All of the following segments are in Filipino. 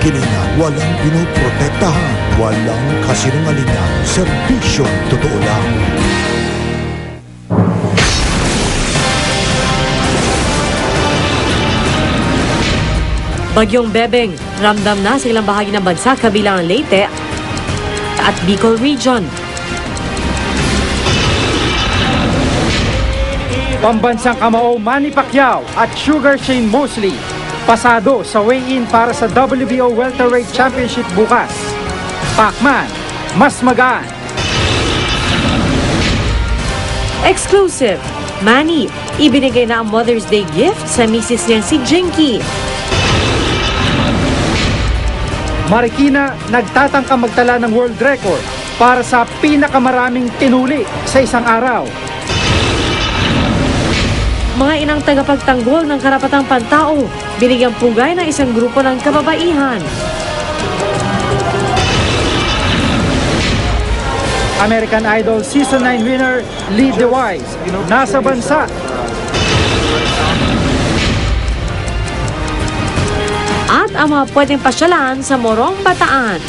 Kininya walang pinoprotektahan, walang kasinungalingan, serbisyong totoo lang. Bagyong Bebeng, ramdam na sa ilang bahagi ng bansa kabilang ang Leyte at Bicol Region. Pambansang kamao Manny Pacquiao at Sugar Shane Mosley pasado sa weigh-in para sa WBO Welterweight Championship bukas. Pacman, mas magaan. Exclusive, Manny, ibinigay na ang Mother's Day gift sa misis niyang si Jinky. Marikina nagtatangka magtala ng world record para sa pinakamaraming tinuli sa isang araw. Mga inang tagapagtanggol ng karapatang pantao, binigyang pugay ng isang grupo ng kababaihan. American Idol Season 9 winner Lee DeWise nasa bansa. At ang mga pwedeng pasyalan sa Morong Bataan.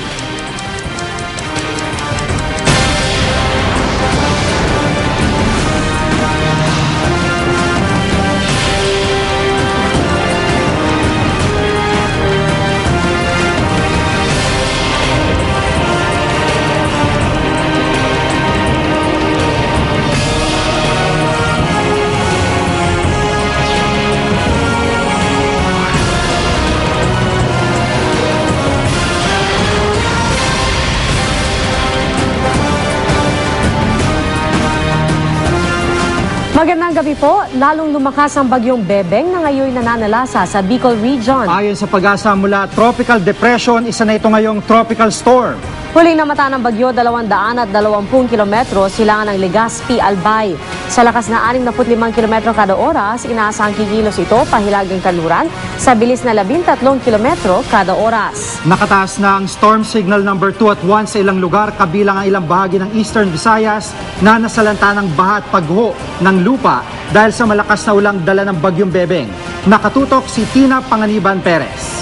Magandang gabi po, lalong lumakas ang bagyong Bebeng na ngayon nananalasa sa Bicol Region. Ayon sa pag-asa mula Tropical Depression, isa na ito ngayong tropical storm. Huling namata ng bagyo, 220 kilometro silangan ng Legazpi, Albay. Sa lakas na 65 kilometro kada oras, inaasahang kikilos ito pahilagang kanluran sa bilis na 13 kilometro kada oras. Nakataas na ang storm signal number 2 at 1 sa ilang lugar kabilang ang ilang bahagi ng Eastern Visayas na nasalanta ng baha at pagguho ng lupa dahil sa malakas na ulang dala ng bagyong Bebeng. Nakatutok si Tina Panganiban Perez.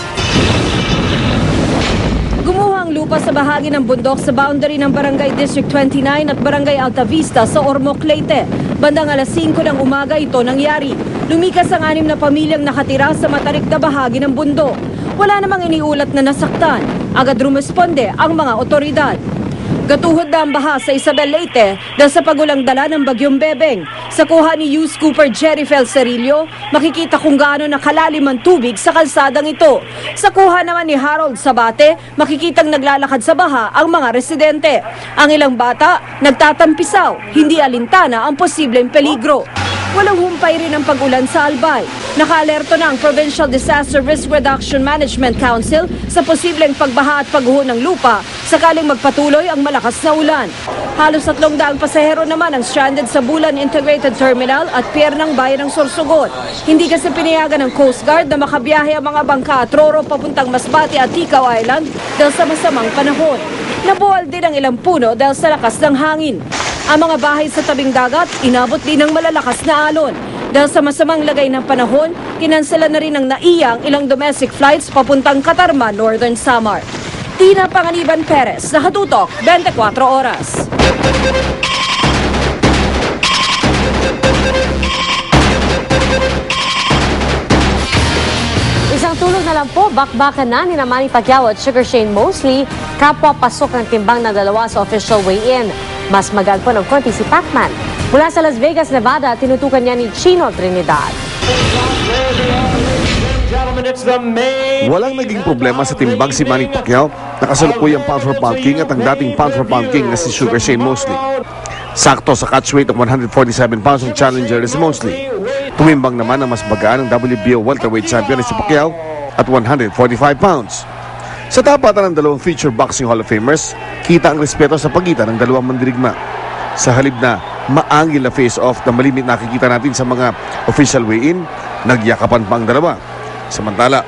Gumuha ang lupa sa bahagi ng bundok sa boundary ng Barangay District 29 at Barangay Altavista sa Ormoc, Leyte. Bandang alas 5 ng umaga ito nangyari. Lumikas ang 6 na pamilyang nakatira sa matarik na bahagi ng bundok. Wala namang iniulat na nasaktan. Agad rumesponde ang mga otoridad. Gatuhod na ang baha sa Isabel, Leyte dahil sa pagulang dala ng bagyong Bebeng. Sa kuha ni Hughes Cooper Jerry Felcerillo, makikita kung gaano nakalalim ang tubig sa kalsadang ito. Sa kuha naman ni Harold Sabate, makikitang naglalakad sa baha ang mga residente. Ang ilang bata, nagtatampisaw, hindi alintana ang posibleng peligro. Walang humpay rin ang pag-ulan sa Albay. Nakaalerto na ang Provincial Disaster Risk Reduction Management Council sa posibleng pagbaha at pagguho ng lupa sakaling magpatuloy ang malakas na ulan. Halos 300 pasahero naman ang stranded sa Bulan Integrated Terminal at pier ng bayan ng Sorsogon. Hindi kasi pinayagan ng Coast Guard na makabiyahe ang mga bangka at roro papuntang Masbate at Ticao Island dahil sa masamang panahon. Nabuwal din ang ilang puno dahil sa lakas ng hangin. Ang mga bahay sa tabing dagat, inabot din ng malalakas na alon. Dahil sa masamang lagay ng panahon, kinansela na rin ng NAIA ang ilang domestic flights papuntang Catarma, Northern Samar. Tina Panganiban Perez, nakatutok, 24 oras. Isang tulog na lang po, bakbakan na ni Manny Pacquiao at Sugar Shane Mosley, kapwa pasok ng timbang ng dalawa sa official weigh-in. Mas magaan po ng konti si Pacman. Mula sa Las Vegas, Nevada, tinutukan niya ni Chino Trinidad. Walang naging problema sa timbang si Manny Pacquiao. Nakasalukuyang pound for pound king at ang dating pound for pound king na si Sugar Shane Mosley. Sakto sa catch weight of 147 pounds ang challenger na si Mosley. Tumimbang naman ang mas magaan ng WBO welterweight champion na si Pacquiao at 145 pounds. Sa tapatan ng dalawang future boxing Hall of Famers, kita ang respeto sa pagitan ng dalawang mandirigma. Sa halip na maangil na face-off na malimit nakikita natin sa mga official weigh-in, nagyakapan pa ang dalawa. Samantala,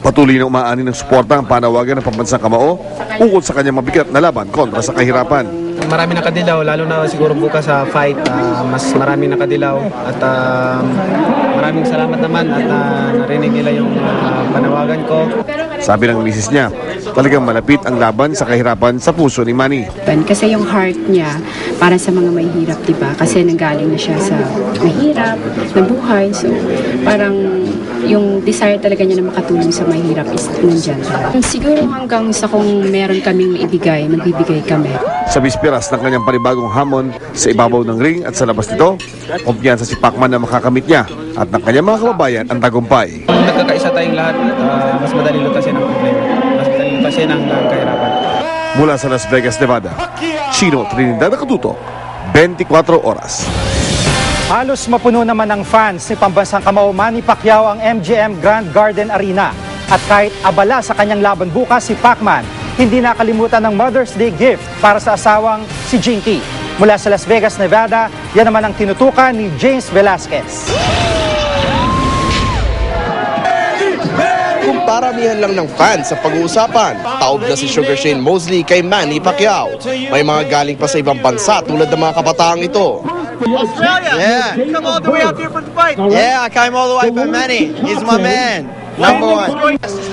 patuloy na umaani ng suporta ang panawagan ng pambansang kamao ukol sa kanyang mabigat na laban kontra sa kahirapan. Marami nakadilaw, lalo na siguro bukas sa fight, mas marami nakadilaw at maraming salamat naman at narinig nila yung panawagan ko. Sabi ng misis niya, Talagang malapit ang laban sa kahirapan sa puso ni Manny. Kasi yung heart niya para sa mga mahihirap, diba? Kasi nanggaling na siya sa mahirap na buhay. So, parang yung desire talaga niya na makatulong sa mahirap is nandyan. Siguro hanggang sa kung meron kaming maibigay, magbibigay kami. Sa bispiras ng kanyang panibagong hamon sa ibabaw ng ring at sa labas nito, kumpiyansa si Pacman na makakamit niya at ng kanyang mga kababayan ang tagumpay. Kung nagkakaisa tayong lahat, mas madali lutasin ang problema. Mas madali lutasin ang kahirapan. Mula sa Las Vegas, Nevada, Chino Trinidad Nakatuto, 24 oras. Halos mapuno naman ng fans ni pambansang kamao Manny Pacquiao ang MGM Grand Garden Arena. At kahit abala sa kanyang laban bukas si Pacman, hindi nakalimutan ng Mother's Day gift para sa asawang si Jinky. Mula sa Las Vegas, Nevada, yan naman ang tinutukan ni James Velasquez. Kung paramihan lang ng fans sa pag-uusapan, taob na si Sugar Shane Mosley kay Manny Pacquiao. May mga galing pa sa ibang bansa tulad ng mga kabataang ito. Yeah. Come all the way out here for the fight. Yeah, I came all the way for Manny. He's my man. Number one.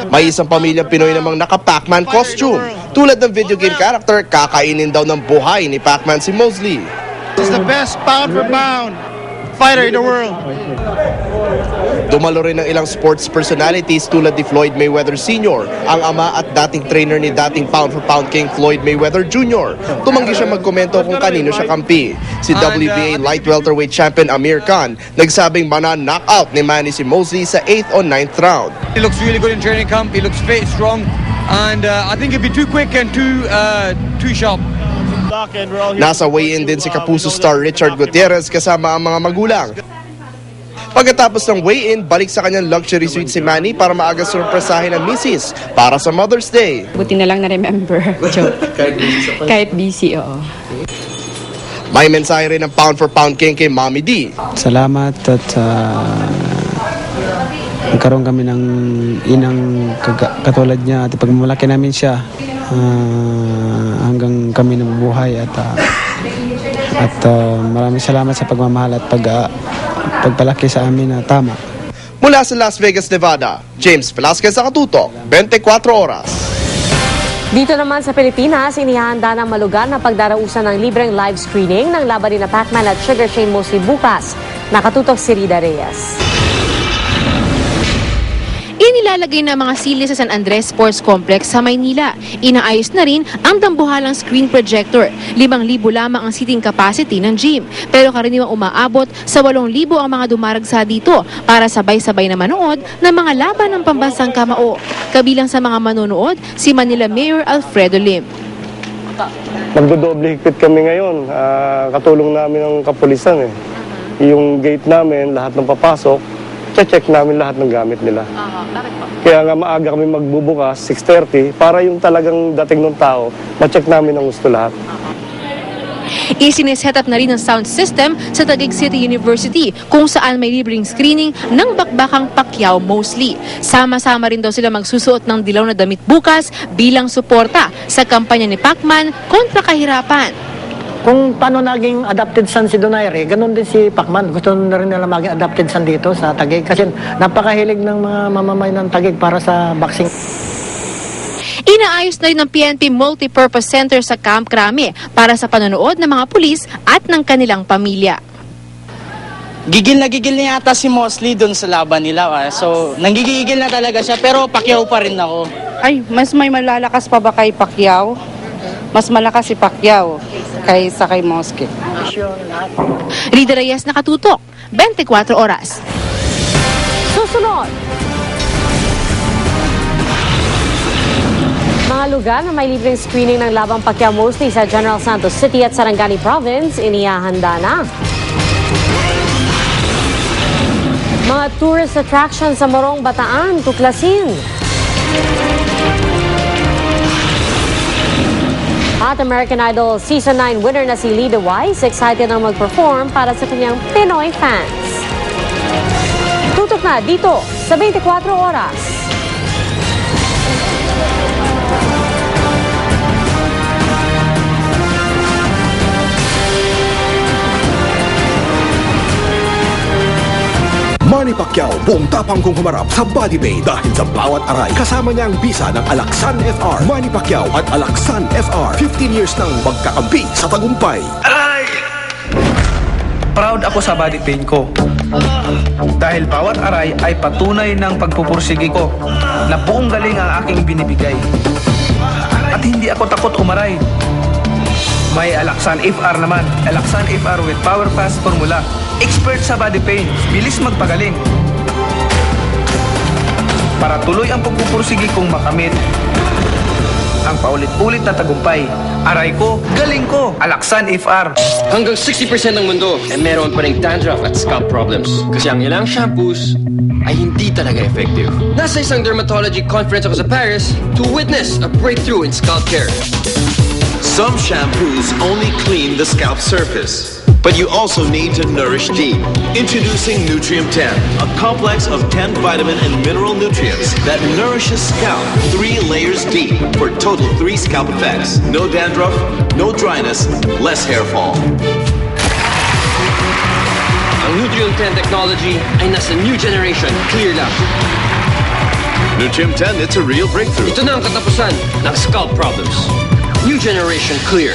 May isang pamilyang Pinoy namang naka-Pac-Man costume. Tulad ng video game character, kakainin daw ng buhay ni Pac-Man si Mosley. He's the best pound for pound fighter in the world. Dumalo rin ng ilang sports personalities tulad ni Floyd Mayweather Sr., ang ama at dating trainer ni dating pound-for-pound king Floyd Mayweather Jr. Tumanggi siya magkomento kung kanino siya kampi. Si WBA light welterweight champion Amir Khan nagsabing mana-knockout ni Manny si Mosley sa 8th o 9th round. He looks really good in training camp. He looks fit, strong, and I think he'd be too quick and too sharp. Nasa weigh-in din si Kapuso star Richard Gutierrez kasama ang mga magulang. Pagkatapos ng weigh-in, balik sa kanyang luxury suite si Manny para maaga surpresahin ang misis para sa Mother's Day. Buti na lang na-remember. Joke. Kahit busy, oo. May mensahe rin ng pound for pound king kay Mommy D. Salamat at nagkaroon kami ng inang katulad niya at pagmamalaki namin siya hanggang kami nabubuhay at maraming salamat sa pagmamahal at pagpalaki sa amin na tama. Mula sa Las Vegas, Nevada, James Velasquez Nakatuto, 24 oras. Dito naman sa Pilipinas, inihahanda ng malugar na pagdarausan ng libreng live screening ng laban ni Pacman at Sugar Shane Mosley bukas. Nakatutok si Rida Reyes. Inilalagay na mga sili sa San Andres Sports Complex sa Maynila. Inaayos na rin ang dambuhalang screen projector. 5,000 lamang ang seating capacity ng gym. Pero karaniwang umaabot sa 8,000 ang mga dumaragsa dito para sabay-sabay na manood ng mga laban ng pambansang kamao. Kabilang sa mga manonood, si Manila Mayor Alfredo Lim. Magdodoble higpit kami ngayon. Katulong namin ng kapulisan eh. Yung gate namin, lahat ng papasok, check namin lahat ng gamit nila. Kaya nga maaga kami magbubukas, 6:30, para yung talagang dating ng tao, ma-check namin ang gusto lahat. Isiniset up na rin ang sound system sa Taguig City University kung saan may libreng screening ng bakbakang Pacquiao Mosley. Sama-sama rin daw sila magsusuot ng dilaw na damit bukas bilang suporta sa kampanya ni Pacman kontra kahirapan. Kung paano naging adopted son si Donaire, ganun din si Pacman. Gusto na rin nila maging adopted son dito sa Taguig kasi napakahilig ng mga mamamayan ng Taguig para sa boxing. Inaayos na rin ng PNP Multipurpose Center sa Camp Crame para sa panonood ng mga pulis at ng kanilang pamilya. Gigil na yata si Mosley doon sa laban nila. So, nanggigigil na talaga siya pero Pacquiao pa rin ako. Ay, mas may malalakas pa ba kay Pacquiao? Mas malakas si Pacquiao kaysa kay Mosley. Rida Reyes, Nakatutok, 24 oras. Susunod. Mga lugar na may libreng screening ng labang Pacquiao Mosley sa General Santos City at Sarangani Province, inihahanda na. Mga tourist attractions sa Morong, Bataan, tuklasin. At American Idol Season 9 winner na si Lida Wise, excited na mag-perform para sa kanyang Pinoy fans. Tutok na dito sa 24 oras. Money Manny Pacquiao, buong tapang kong humarap sa body pain dahil sa bawat aray. Kasama niya ang bisa ng Alaxan FR. Manny Pacquiao at Alaxan FR. 15 years nang magkakampi sa tagumpay. Aray! Proud ako sa body pain ko. Dahil bawat aray ay patunay ng pagpupursigi ko na buong galing ang aking binibigay. At hindi ako takot umaray. May Alaxan FR naman. Alaxan FR with Power Fast Formula. Expert sa body pain. Bilis magpagaling. Para tuloy ang pagpupursigi kong makamit ang paulit-ulit na tagumpay. Aray ko, galing ko. Alaxan FR. Hanggang 60% ng mundo ay meron pa ring dandruff at scalp problems. Kasi ang ilang shampoos ay hindi talaga effective. Nasa isang dermatology conference ako sa Paris to witness a breakthrough in scalp care. Some shampoos only clean the scalp surface, but you also need to nourish deep. Introducing Nutriem 10, a complex of 10 vitamin and mineral nutrients that nourishes scalp 3 layers deep for total 3 scalp effects. No dandruff, no dryness, less hair fall. Ang Nutriem 10 technology ay nasa new generation, clear lang. Nutriem 10, it's a real breakthrough. Ito na ang katapusan ng scalp problems. New generation clear.